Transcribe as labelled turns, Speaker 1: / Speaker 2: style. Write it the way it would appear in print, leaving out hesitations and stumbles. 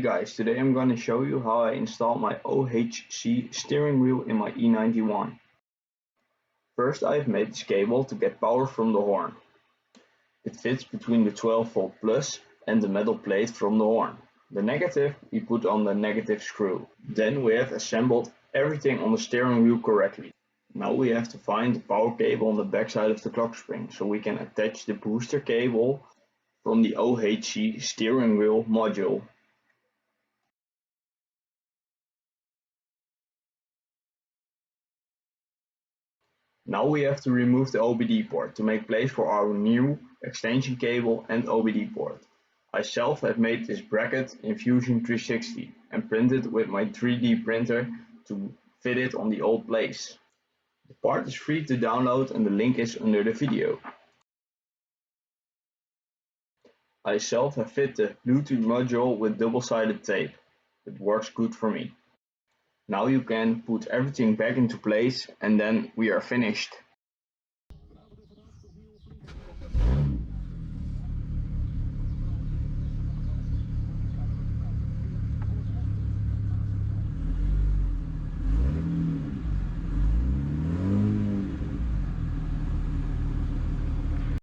Speaker 1: guys, today I'm going to show you how I install my OHC steering wheel in my E91. First I've made this cable to get power from the horn. It fits between the 12V plus and the metal plate from the horn. The negative we put on the negative screw. Then we have assembled everything on the steering wheel correctly. Now we have to find the power cable on the back side of the clock spring so we can attach the booster cable from the OHC steering wheel module. Now we have to remove the OBD port to make place for our new extension cable and OBD port. I self have made this bracket in Fusion 360 and printed with my 3D printer to fit it on the old place. The part is free to download and the link is under the video. I self have fit the Bluetooth module with double-sided tape. It works good for me. Now you can put everything back into place and then we are finished.